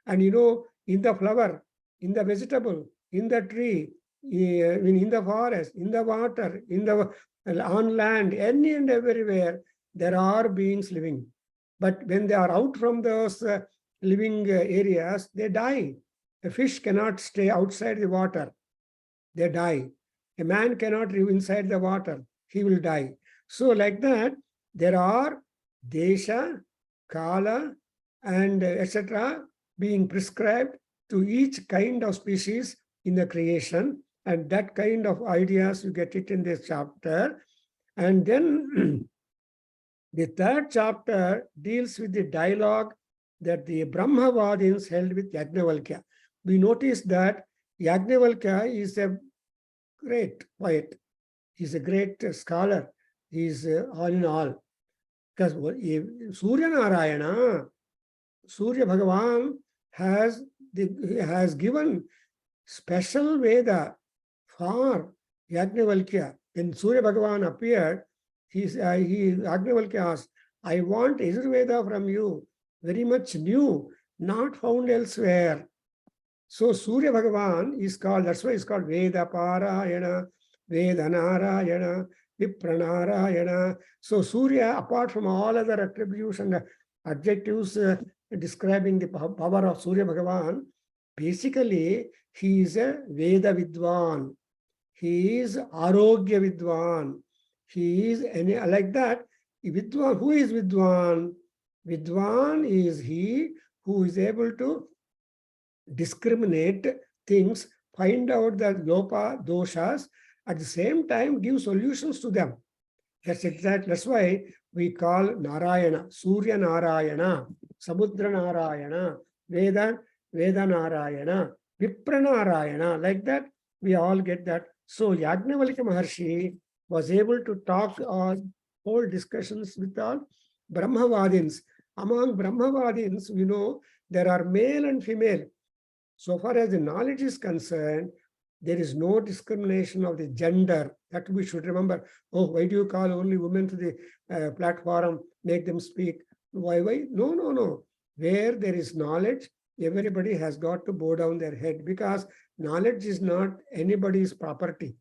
And in the flower, in the vegetable, in the tree, in the forest, in the water, on land, any and everywhere, there are beings living. But when they are out from those living areas, they die. A fish cannot stay outside the water. They die. A man cannot live inside the water. He will die. So like that, there are desha, kala, and etc. being prescribed to each kind of species in the creation. And that kind of ideas, you get it in this chapter. And then the third chapter deals with the dialogue that the Brahmavadins held with Yajnavalkya. We notice that Yajnavalkya is a great poet. He's a great scholar. He's all in all. Because Surya Narayana, Surya Bhagavan has given special Veda for Yajnavalkya. When Surya Bhagavan appeared, Yajnavalkya asked, I want Yajurveda from you, very much new, not found elsewhere. So Surya Bhagavan is called, that's why it's called Veda Parayana, Veda Narayana, Vipranarayana. So Surya, apart from all other attributes and adjectives describing the power of Surya Bhagavan, basically he is a Veda Vidwan. He is Arogya Vidwan. He is like that. Vidwan, who is Vidwan? Vidwan is he who is able to discriminate things, find out the lopa, doshas, at the same time give solutions to them. That's why we call Narayana, Surya Narayana, Samudra Narayana, Veda Narayana, Vipra Narayana. Like that, we all get that. So Yajnavalkya Maharshi was able to talk on whole discussions with all Brahmavadins. Among Brahmavadins, we know there are male and female. So far as the knowledge is concerned, there is no discrimination of the gender. That we should remember. Oh, why do you call only women to the platform, make them speak? Why? No. Where there is knowledge, everybody has got to bow down their head, because knowledge is not anybody's property.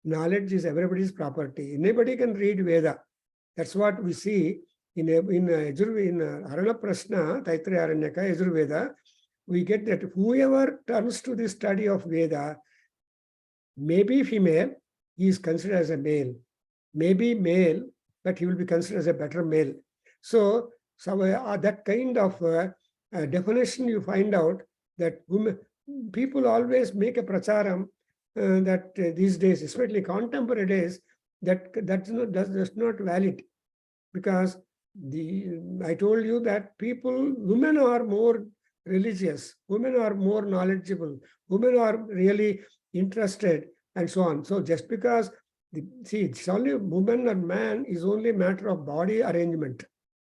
Knowledge is everybody's property. Anybody can read Veda. That's what we see in Arana Prashna, Taittiriya Aranyaka, Yajurveda. We get that whoever turns to the study of Veda, maybe female, he is considered as a male. Maybe male, but he will be considered as a better male. So that kind of definition you find out that people always make a pracharam that these days, especially contemporary days, that's not valid, because I told you that women are more religious, women are more knowledgeable, women are really interested, and so on. So just because it's only woman and man is only a matter of body arrangement.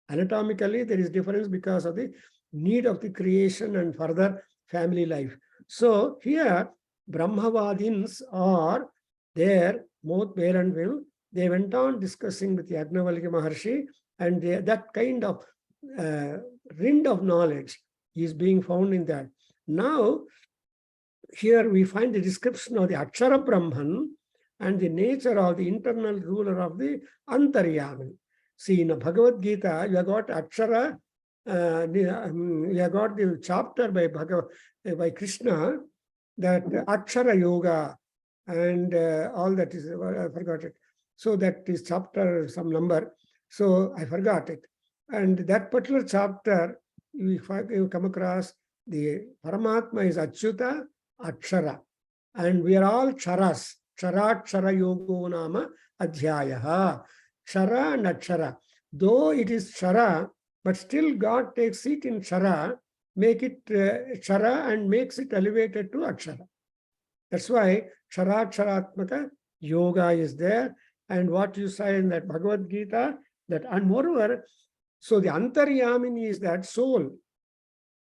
Anatomically, there is difference because of the need of the creation and further family life. So here, Brahmavadins are there, both male and female. They went on discussing with Yajnavalkya Maharshi, and that kind of rind of knowledge is being found in that. Now, here we find the description of the Akshara Brahman and the nature of the internal ruler of the Antaryami. See, in the Bhagavad Gita, you have got Akshara, you have got the chapter by Krishna, that Akshara Yoga and all that is, I forgot it. So that is chapter, some number. So I forgot it. And that particular chapter, you come across the Paramatma is Achyuta, Akshara. And we are all Charas. Chara Yogo Nama Adhyayana. Chara and Akshara. Though it is Chara, But still God takes it in Shara, make it Shara and makes it elevated to Akshara. That's why Ksharatmatmaka yoga is there. And what you say in that Bhagavad Gita, that, and moreover, so the Antaryamini is that soul,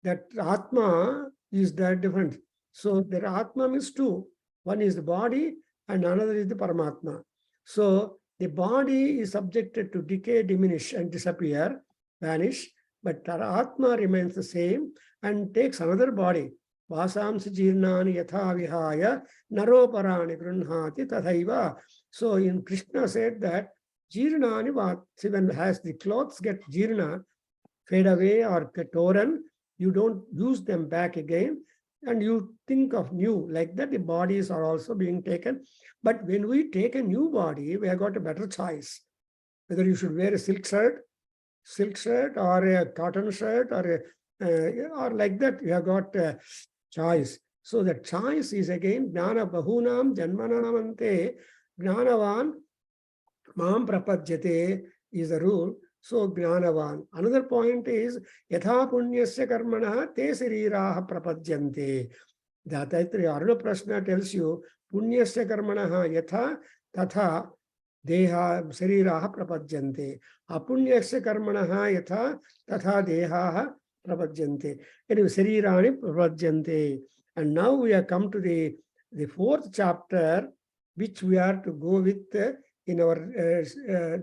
that Atma is that different. So there Atma means two. One is the body and another is the Paramatma. So the body is subjected to decay, diminish and disappear, vanish, but Atma remains the same and takes another body. Vasamsi jirnani yatha vihaya naroparani grunhati tathaiva. So in Krishna said that jirnani, when has the clothes get jirna, fade away or get torn, you don't use them back again and you think of new. Like that, the bodies are also being taken. But when we take a new body, we have got a better choice. Whether you should wear a silk shirt or a cotton shirt or like that, you have got a choice. So the choice is again Jnana Bahunam Janmanamante Jnanavan Mam Prapajyate is the rule. So Jnanavan. Another point is Yatha Punyasya Karmana Te Sariraha Prapajyante. The Aruna Prashna tells you Punyasya Karmana Yatha Tatha Deha Sariraha Prapajyante. Apunyasya Karmana Yatha Tatha Deha Prapajyante. Anyway, Sarirani Prapajyante. And now we have come to the fourth chapter, which we are to go with in our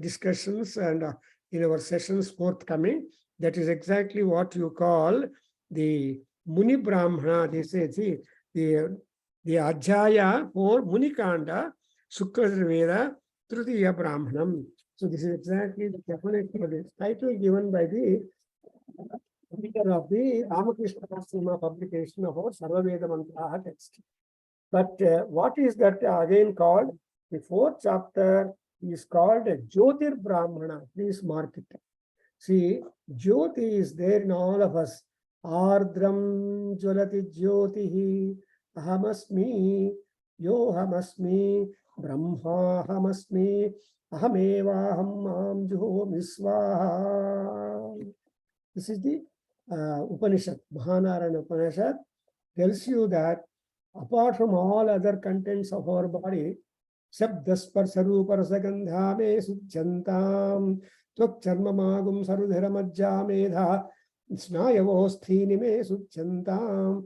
discussions and in our sessions forthcoming. That is exactly what you call the Muni Brahmana. They say, see, the Adhyaya for Munikanda, Sukra Veda, Tritiya Brahmanam. So this is exactly the definite title given by the editor of the Ramakrishna Pasima publication of our Sarva Veda Mantra text. But what is that again called? The fourth chapter is called a Jyotir Brahmana. Please mark it. See, Jyoti is there in all of us. Ardram Jyolati Jyotihi Ahamasmi Yohamasmi Brahma Hamasmi Ahamevaham Mam Juhomi Swaha. This is the Upanishad, Bruhadaranyaka Upanishad, tells you that apart from all other contents of our body, Sabdasparsaruparasagadha me sujjantam Tvak charmamagum sarudhara majja medha snayavosthini me sujjantam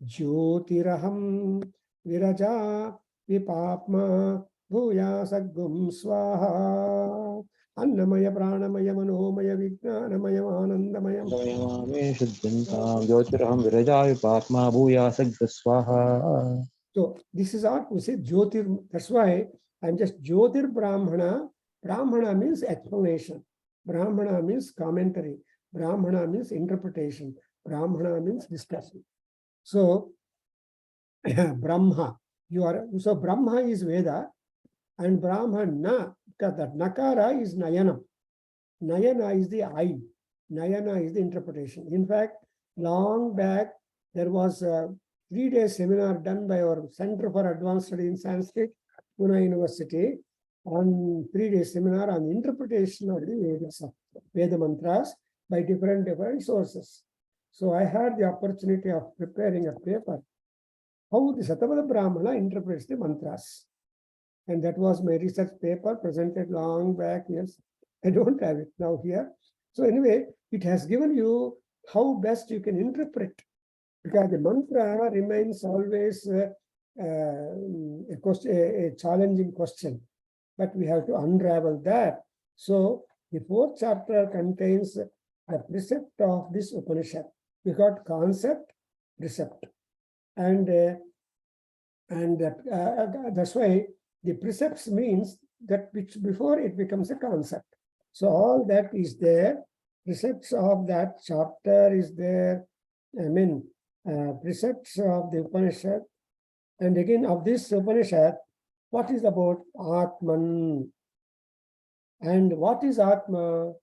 Jyotiraham viraja vipapma bhuyasagum swaha Annamaya pranamaya manomaya vijnanamaya anandamaya Jyotiraham Virajaya Patma Bhuyasagda Swaha. So this is what we say Jyotir. That's why I'm just Jyotir Brahmana. Brahmana means explanation. Brahmana means commentary. Brahmana means interpretation. Brahmana means discussion. So Brahma, so Brahma is Veda and Brahmana, because that Nakara is Nayana. Nayana is the eye. Nayana is the interpretation. In fact, long back, there was a 3-day seminar done by our Center for Advanced Study in Sanskrit, Pune University, on 3-day seminar on interpretation of the Vedas, Veda mantras by different sources. So I had the opportunity of preparing a paper, how the Satabada Brahmana interprets the mantras. And that was my research paper presented long back, yes. I don't have it now here. So anyway, it has given you how best you can interpret, because the mantra remains always a challenging question, but we have to unravel that. So the fourth chapter contains the precept of this Upanishad. We got concept, precept, and that's why the precepts means that which before it becomes a concept. So all that is there. Precepts of that chapter is there. Precepts of the Upanishad. And again of this Upanishad, what is about Atman? And what is Atma?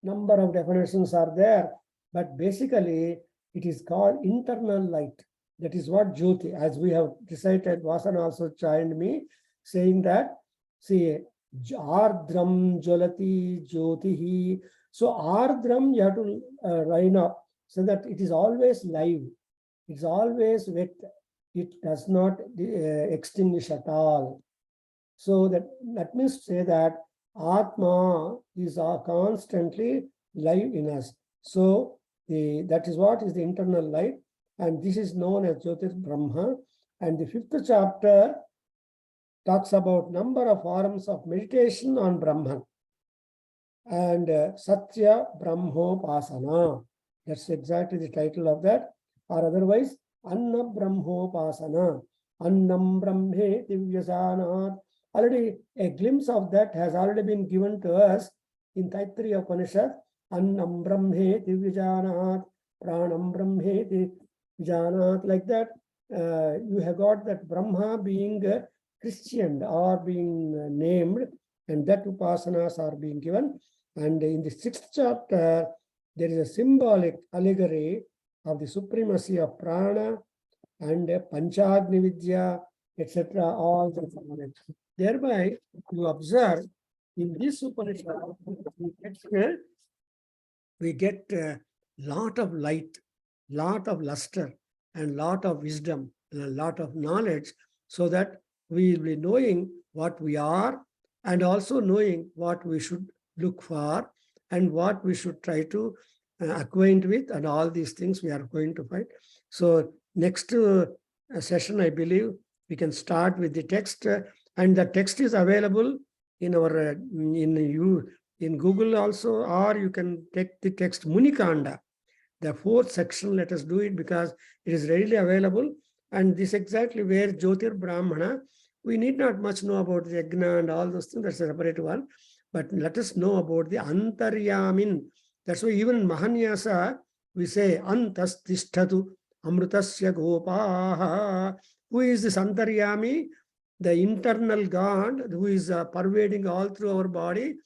Number of definitions are there. But basically, it is called internal light. That is what Jyoti, as we have recited, Vasan also joined me, saying that, see, Ardram Jolati Jyotihi. So Ardram you have to line up so that it is always live. It's always wet. It does not extinguish at all. So that means to say that Atma is constantly live in us. So that is what is the internal light, and this is known as Jyotir Brahma. And the 5th chapter talks about number of forms of meditation on Brahman and Satya Brahmopasana. That's exactly the title of that, or otherwise Anna Brahmopasana, Annam Brahme Divyasanat. Already a glimpse of that has already been given to us in Taittiriya Upanishad. Annam Brahme Divyasanat, Pranam Brahme Divyasanat. Like that, you have got that Brahma being Christian or being named, and that upasanas are being given. And in the 6th chapter, there is a symbolic allegory of the supremacy of prana and Panchagni Vidya, etc. All the knowledge. Thereby, you observe in this Upanishad, we get a lot of light, lot of luster, and lot of wisdom, and a lot of knowledge, so that we will be knowing what we are and also knowing what we should look for and what we should try to acquaint with, and all these things we are going to find. So next session, I believe we can start with the text, and the text is available in our in Google also, or you can take the text Munikanda, the 4th section. Let us do it because it is readily available, and this exactly where Jyotir Brahmana. We need not much know about the Yajna and all those things, that's a separate one. But let us know about the Antaryamin. That's why even in Mahanyasa, we say Antastisthatu Amrutasya Gopaha. Who is this Antaryami? The internal God who is pervading all through our body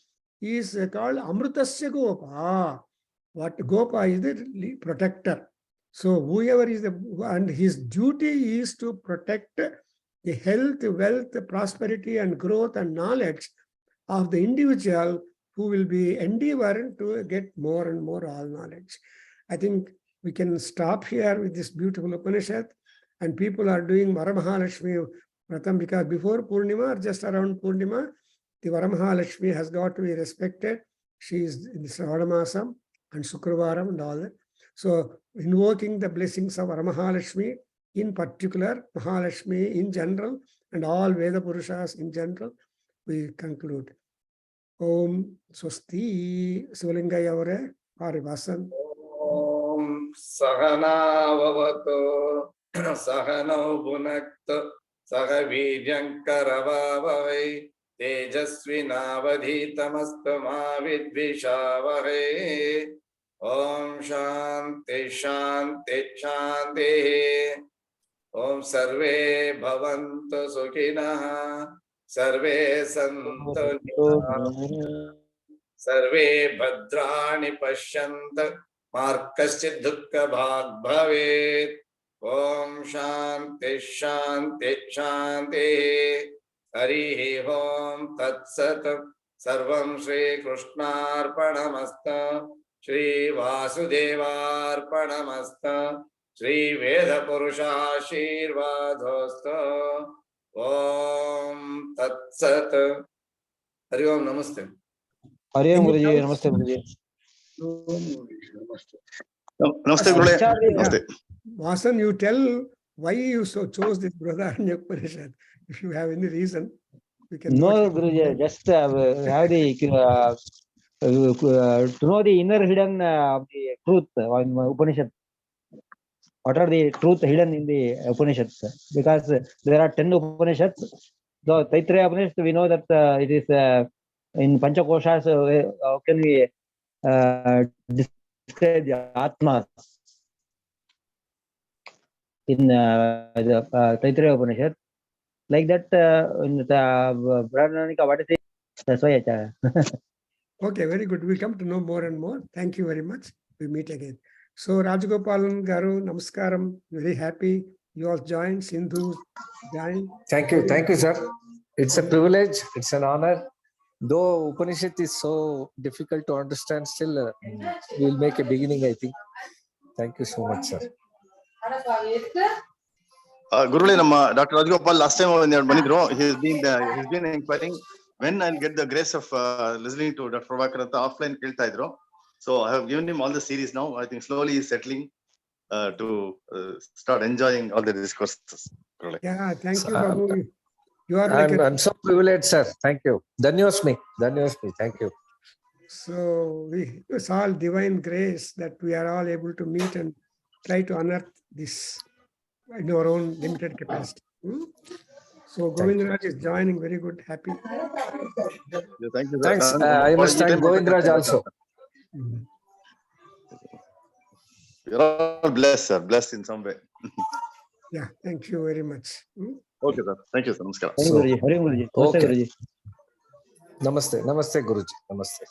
is called Amrutasya Gopa. What Gopa is the protector. So whoever is and his duty is to protect the health, wealth, prosperity, and growth and knowledge of the individual who will be endeavoring to get more and more all knowledge. I think we can stop here with this beautiful Upanishad, and people are doing Varamahalakshmi Vratam because before Purnima or just around Purnima, the Varamahalakshmi has got to be respected. She is in the Sravanamasam and Sukravaram and all that. So invoking the blessings of Varamahalakshmi in particular, Mahalakshmi in general, and all Veda Purushas in general, we conclude. Om Swasti Sivalingaya Avare Parivasan. Om Sahana Vavato Sahano Bhunakto Sahaviryankaravavai Tejasvinavadhitamastu ma vidvishavai. Om Shanti Shanti Shanti. Om Sarve Bhavantu Sukhinah. Sarve Santu Niramantu. Sarve Bhadrani Pashyanta Markaschid Dukkha Bhag Bhavet. Om Shanti Shanti Shanti. Harihi Om Tat Sat. Sarvam Shri Krishnarpanamasta. Shri Vasudevarpanamasta. Shri Veda Purusha Shirvadhosta. Om Tat Sat. Hari Om Namaste. Hari Om Guruji, Namaste Guruji. Namaste Guruji. Namaste. Vasan, you tell why you chose this Bruhadaranyaka Upanishad. If you have any reason, we can. No, Guruji, just have the to know the inner hidden of the truth in Upanishad. What are the truth hidden in the Upanishads? Because there are 10 Upanishads. So Taittiriya Upanishad, we know that it is in Panchakoshas. How can we describe the Atmas in the Taittiriya Upanishad? Like that in the Bruhadaranyaka, what is it? That's why. Okay, very good. We come to know more and more. Thank you very much. We meet again. So Rajagopalan Namaskaram. Very happy you all joined. Sindhu joined. Thank you, sir. It's a privilege. It's an honor. Though Upanishad is so difficult to understand, still we will make a beginning, I think. Thank you so much, sir. Gurule, nama Dr. Rajgopal last time when they ಬಂದಿದ್ರು, he's been inquiring when I'll get the grace of listening to Dr. Prabhakargaru offline ಕೇಳ್ತಾ ಇದ್ರು. So I have given him all the series now. I think slowly he's settling to start enjoying all the discourses. Gurule. Yeah, thank you, Babu. You are like I'm so privileged, sir. Thank you. Dhanyosmi. Thank you. so it's all divine grace that we are all able to meet and try to unearth this in our own limited capacity. So Govindraj is joining. Very good, happy. Yeah, thank you. Thanks. I must thank Govindraj also. You're all blessed, sir. Blessed in some way. Yeah, thank you very much. Okay, sir. Thank you, sir. Namaskar. Hari Guruji, Hari Guruji. Namaste, Okay. Guruji. Namaste, Guruji. Namaste.